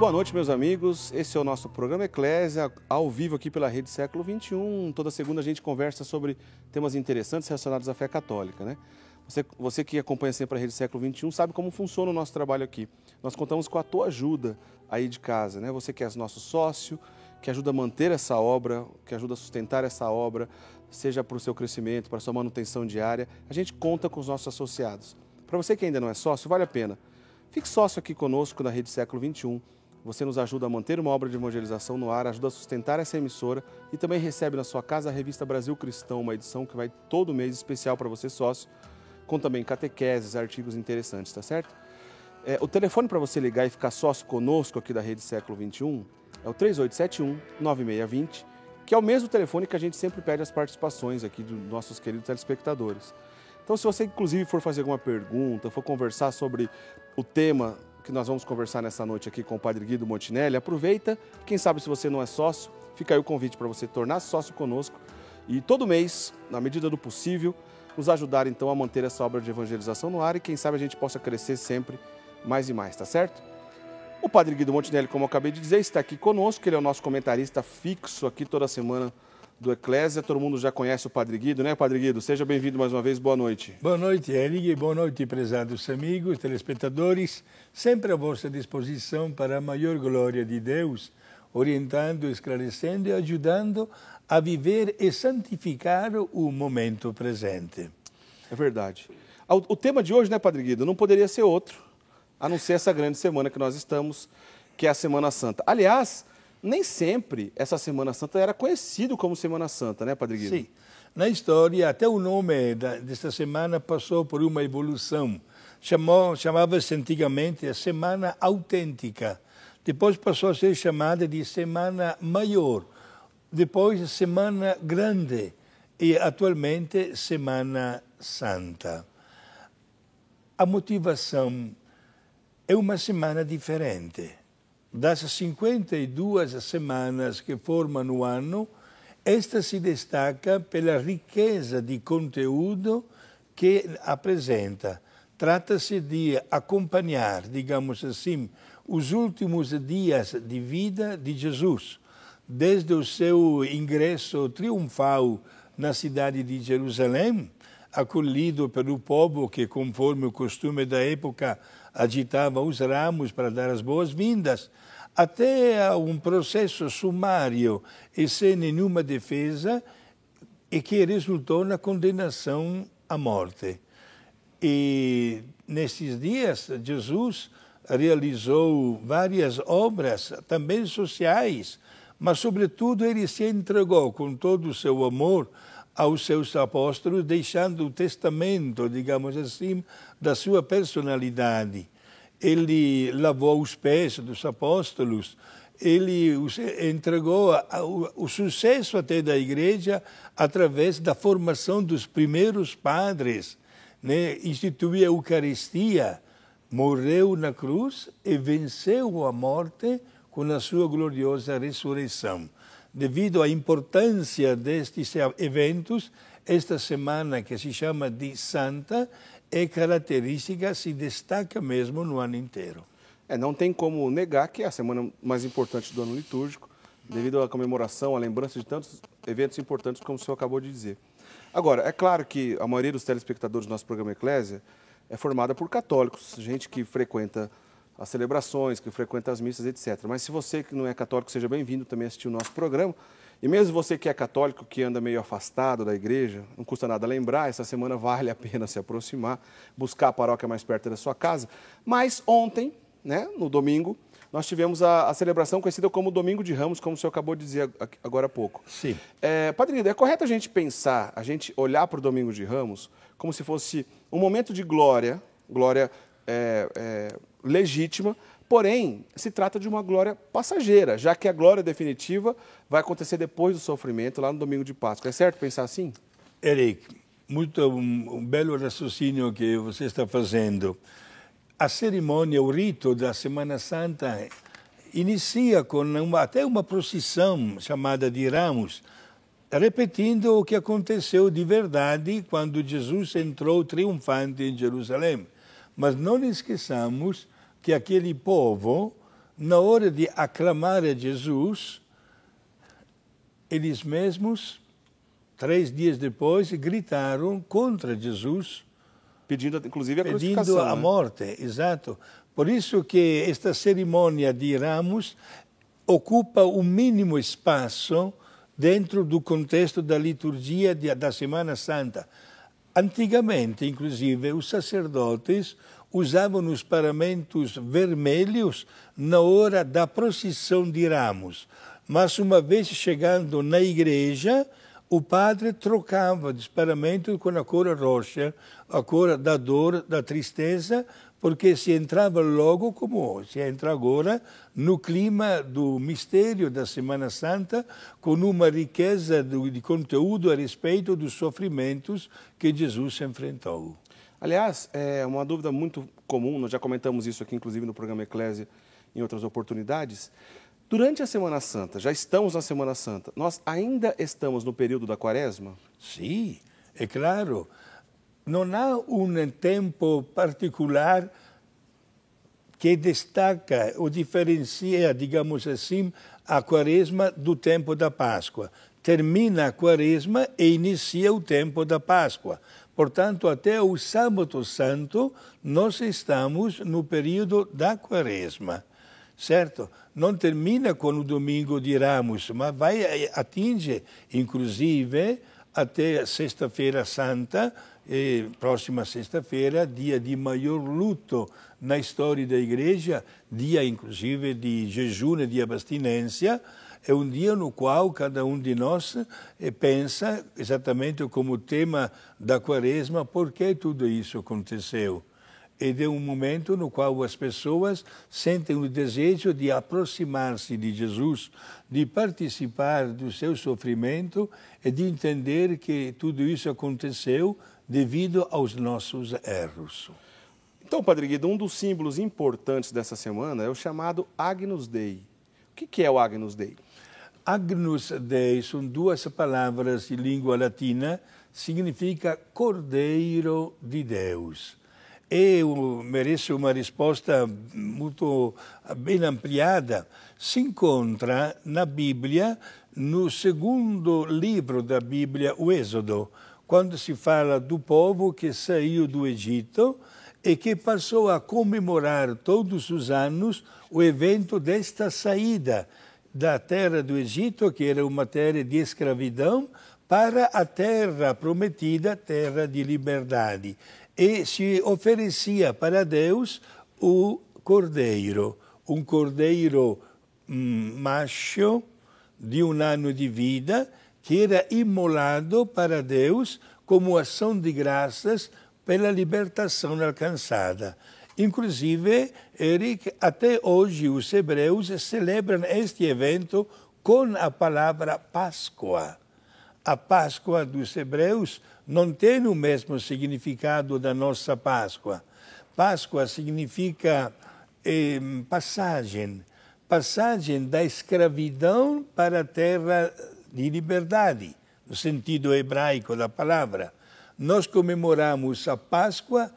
boa noite, meus amigos. Esse é o nosso programa Eclésia, ao vivo aqui pela Rede Século XXI. Toda segunda a gente conversa sobre temas interessantes relacionados à fé católica, né? Você que acompanha sempre a Rede Século XXI sabe como funciona o nosso trabalho aqui. Nós contamos com a tua ajuda aí de casa, né? Você que é nosso sócio, que ajuda a manter essa obra, que ajuda a sustentar essa obra, seja para o seu crescimento, para a sua manutenção diária. A gente conta com os nossos associados. Para você que ainda não é sócio, vale a pena. Fique sócio aqui conosco na Rede Século XXI. Você nos ajuda a manter uma obra de evangelização no ar, ajuda a sustentar essa emissora e também recebe na sua casa a revista Brasil Cristão, uma edição que vai todo mês especial para você sócio, com também catequeses, artigos interessantes, tá certo? O telefone para você ligar e ficar sócio conosco aqui da Rede Século XXI é o 3871-9620, que é o mesmo telefone que a gente sempre pede as participações aqui dos nossos queridos telespectadores. Então, se você inclusive for fazer alguma pergunta, for conversar sobre o tema que nós vamos conversar nessa noite aqui com o Padre Guido Montinelli, aproveita, quem sabe se você não é sócio, fica aí o convite para você tornar-se sócio conosco e todo mês, na medida do possível, nos ajudar então a manter essa obra de evangelização no ar e quem sabe a gente possa crescer sempre mais e mais, tá certo? O Padre Guido Montinelli, como eu acabei de dizer, está aqui conosco, ele é o nosso comentarista fixo aqui toda semana do Eclésia. Todo mundo já conhece o Padre Guido, né, Padre Guido? Seja bem-vindo mais uma vez, boa noite. Boa noite, Eric, boa noite, prezados amigos, telespectadores. Sempre à vossa disposição para a maior glória de Deus, orientando, esclarecendo e ajudando a viver e santificar o momento presente. É verdade. O tema de hoje, né, Padre Guido, não poderia ser outro, a não ser essa grande semana que nós estamos, que é a Semana Santa. Aliás, nem sempre essa Semana Santa era conhecido como Semana Santa, né, Padre Guido? Sim. Na história, até o nome desta semana passou por uma evolução. Chamava-se antigamente a Semana Autêntica. Depois passou a ser chamada de Semana Maior. Depois, Semana Grande. E, atualmente, Semana Santa. A motivação é uma semana diferente. Das 52 semanas que formam o ano, esta se destaca pela riqueza de conteúdo que apresenta. Trata-se de acompanhar, digamos assim, os últimos dias de vida de Jesus, desde o seu ingresso triunfal na cidade de Jerusalém, acolhido pelo povo que, conforme o costume da época, agitava os ramos para dar as boas-vindas, até a um processo sumário e sem nenhuma defesa e que resultou na condenação à morte. E nesses dias, Jesus realizou várias obras, também sociais, mas, sobretudo, ele se entregou com todo o seu amor aos seus apóstolos, deixando o testamento, digamos assim, da sua personalidade. Ele lavou os pés dos apóstolos, ele entregou o sucesso até da igreja através da formação dos primeiros padres, né? Instituiu a Eucaristia, morreu na cruz e venceu a morte com a sua gloriosa ressurreição. Devido à importância destes eventos, esta semana que se chama de Santa é característica, se destaca mesmo no ano inteiro. Não tem como negar que é a semana mais importante do ano litúrgico, devido à comemoração, à lembrança de tantos eventos importantes como o senhor acabou de dizer. Agora, é claro que a maioria dos telespectadores do nosso programa Eclésia é formada por católicos, gente que frequenta as celebrações, que frequenta as missas, etc. Mas se você que não é católico, seja bem-vindo também a assistir o nosso programa. E mesmo você que é católico, que anda meio afastado da igreja, não custa nada lembrar, essa semana vale a pena se aproximar, buscar a paróquia mais perto da sua casa. Mas ontem, né, no domingo, nós tivemos a celebração conhecida como Domingo de Ramos, como o senhor acabou de dizer agora há pouco. Sim. Padre Guido, é correto a gente pensar, a gente olhar para o Domingo de Ramos como se fosse um momento de glória legítima, porém, se trata de uma glória passageira, já que a glória definitiva vai acontecer depois do sofrimento, lá no domingo de Páscoa. É certo pensar assim? Eric, um belo raciocínio que você está fazendo. A cerimônia, o rito da Semana Santa inicia com até uma procissão chamada de Ramos, repetindo o que aconteceu de verdade quando Jesus entrou triunfante em Jerusalém. Mas não esqueçamos que aquele povo na hora de aclamar a Jesus, eles mesmos, 3 dias depois, gritaram contra Jesus, Pedindo, inclusive, a pedindo crucificação. a morte, exato. Por isso que esta cerimônia de Ramos ocupa o mínimo espaço dentro do contexto da liturgia da Semana Santa. Antigamente, inclusive, os sacerdotes usavam os paramentos vermelhos na hora da procissão de Ramos. Mas uma vez chegando na igreja, o padre trocava os paramentos com a cor roxa, a cor da dor, da tristeza, porque se entrava logo, como se entra agora, no clima do mistério da Semana Santa, com uma riqueza de conteúdo a respeito dos sofrimentos que Jesus enfrentou. Aliás, é uma dúvida muito comum, nós já comentamos isso aqui, inclusive, no programa Eclésia, em outras oportunidades. Durante a Semana Santa, já estamos na Semana Santa, nós ainda estamos no período da Quaresma? Sim, é claro. Não há um tempo particular que destaca ou diferencia, digamos assim, a Quaresma do tempo da Páscoa. Termina a Quaresma e inicia o tempo da Páscoa. Portanto, até o Sábado Santo, nós estamos no período da Quaresma. Certo? Não termina com o domingo de Ramos, mas atinge, inclusive, até Sexta-feira Santa, próxima sexta-feira, dia de maior luto na história da Igreja, dia, inclusive, de jejum e de abstinência. É um dia no qual cada um de nós pensa, exatamente como tema da Quaresma, por que tudo isso aconteceu. E é um momento no qual as pessoas sentem o desejo de aproximar-se de Jesus, de participar do seu sofrimento e de entender que tudo isso aconteceu devido aos nossos erros. Então, Padre Guido, um dos símbolos importantes dessa semana é o chamado Agnus Dei. O que é o Agnus Dei? Agnus Dei são 2 palavras de língua latina, significa Cordeiro de Deus. Merece uma resposta muito bem ampliada. Se encontra na Bíblia, no 2º livro da Bíblia, o Êxodo, quando se fala do povo que saiu do Egito e que passou a comemorar todos os anos o evento desta saída da terra do Egito, que era uma terra de escravidão, para a terra prometida, terra de liberdade. E se oferecia para Deus o cordeiro, um cordeiro macho de 1 ano de vida, que era imolado para Deus como ação de graças pela libertação alcançada. Inclusive, Eric, até hoje os hebreus celebram este evento com a palavra Páscoa. A Páscoa dos hebreus não tem o mesmo significado da nossa Páscoa. Páscoa significa passagem da escravidão para a terra de liberdade, no sentido hebraico da palavra. Nós comemoramos a Páscoa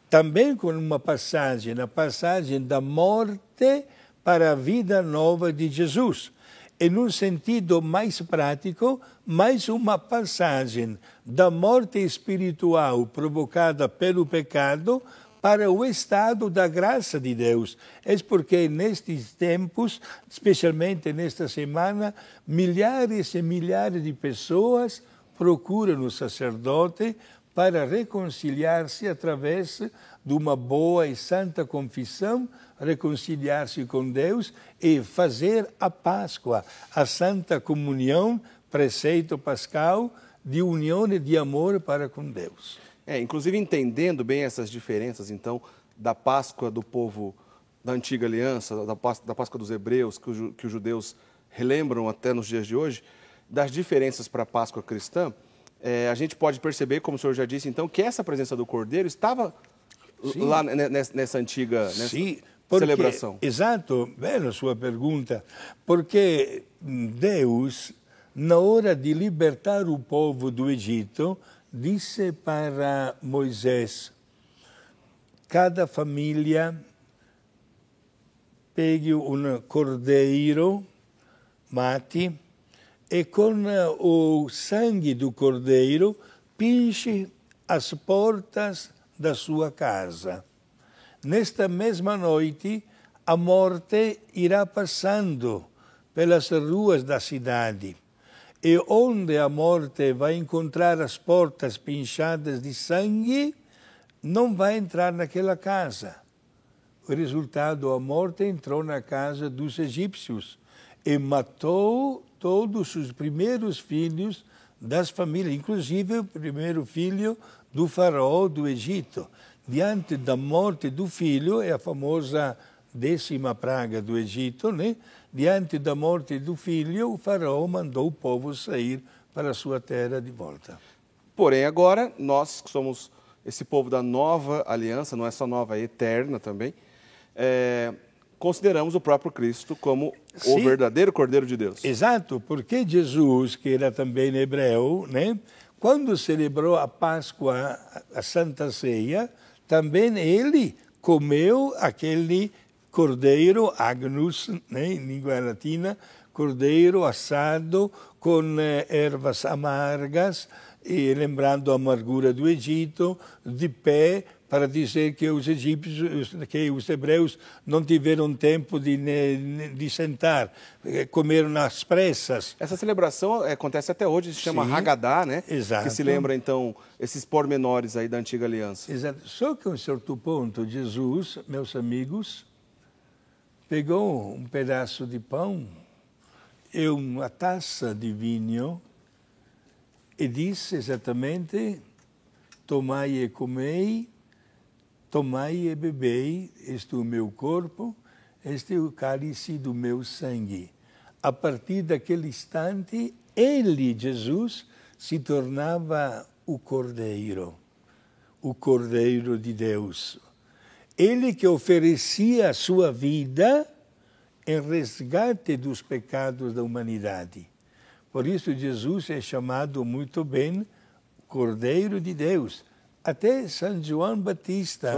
também com uma passagem, a passagem da morte para a vida nova de Jesus. E num sentido mais prático, mais uma passagem da morte espiritual provocada pelo pecado para o estado da graça de Deus. É porque nestes tempos, especialmente nesta semana, milhares e milhares de pessoas procuram o sacerdote para reconciliar-se através de uma boa e santa confissão, reconciliar-se com Deus e fazer a Páscoa, a Santa Comunhão, preceito pascal de união e de amor para com Deus. Inclusive entendendo bem essas diferenças, então, da Páscoa do povo da Antiga Aliança, da Páscoa dos Hebreus, que os judeus relembram até nos dias de hoje, das diferenças para a Páscoa cristã, a gente pode perceber, como o senhor já disse, então, que essa presença do Cordeiro estava lá nessa antiga celebração. Exato, bela sua pergunta, porque Deus, na hora de libertar o povo do Egito, disse para Moisés: cada família pegue um cordeiro, mate, e com o sangue do cordeiro pinche as portas da sua casa. Nesta mesma noite, a morte irá passando pelas ruas da cidade. E onde a morte vai encontrar as portas pinchadas de sangue, não vai entrar naquela casa. O resultado, a morte entrou na casa dos egípcios e matou todos os primeiros filhos das famílias, inclusive o primeiro filho do faraó do Egito. Diante da morte do filho, é a famosa 10ª praga do Egito, né? Diante da morte do filho, o faraó mandou o povo sair para a sua terra de volta. Porém, agora, nós que somos esse povo da nova aliança, não é só nova, é eterna também, consideramos o próprio Cristo como o verdadeiro Cordeiro de Deus. Exato, porque Jesus, que era também hebreu, né? Quando celebrou a Páscoa, a Santa Ceia, também ele comeu aquele cordeiro, agnus, né, em língua latina, cordeiro assado com ervas amargas, e lembrando a amargura do Egito, de pé, para dizer que os egípcios, que os hebreus não tiveram tempo de sentar, comeram às pressas. Essa celebração acontece até hoje, se chama Haggadah, né? Exato. Que se lembra, então, esses pormenores aí da antiga aliança. Exato. Só que a um certo ponto, Jesus, meus amigos, pegou um pedaço de pão e uma taça de vinho e disse exatamente: tomai e comei, tomai e bebei, este é o meu corpo, este é o cálice do meu sangue. A partir daquele instante, ele, Jesus, se tornava o Cordeiro de Deus. Ele que oferecia a sua vida em resgate dos pecados da humanidade. Por isso, Jesus é chamado muito bem Cordeiro de Deus. Até São João Batista,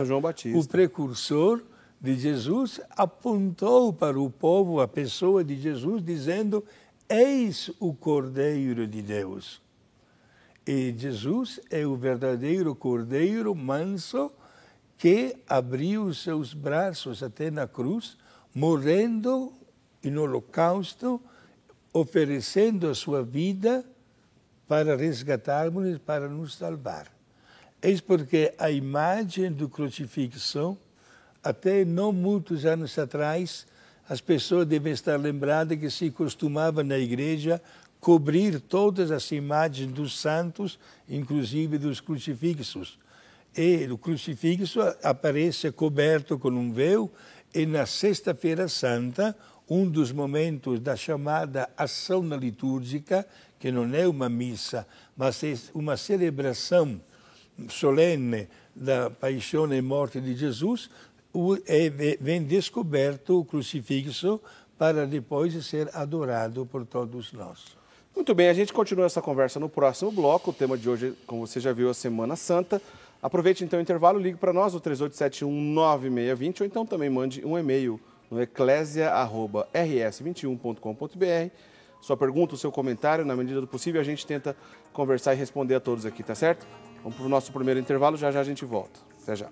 o precursor de Jesus, apontou para o povo a pessoa de Jesus, dizendo: eis o Cordeiro de Deus. E Jesus é o verdadeiro Cordeiro manso que abriu os seus braços até na cruz, morrendo em holocausto, oferecendo a sua vida para resgatarmos, para nos salvar. Eis porque a imagem do crucifixo, até não muitos anos atrás, as pessoas devem estar lembradas que se costumava na igreja cobrir todas as imagens dos santos, inclusive dos crucifixos. E o crucifixo aparece coberto com um véu, e na Sexta-feira Santa, um dos momentos da chamada ação litúrgica, que não é uma missa, mas é uma celebração solene da paixão e morte de Jesus, vem descoberto o crucifixo para depois ser adorado por todos nós. Muito bem, a gente continua essa conversa no próximo bloco. O tema de hoje, como você já viu, é a Semana Santa. Aproveite então o intervalo, ligue para nós, o 38719620, ou então também mande um e-mail no eclesia@rs21.com.br. Sua pergunta, o seu comentário, na medida do possível, a gente tenta conversar e responder a todos aqui, tá certo? Vamos para o nosso primeiro intervalo, já já a gente volta. Até já.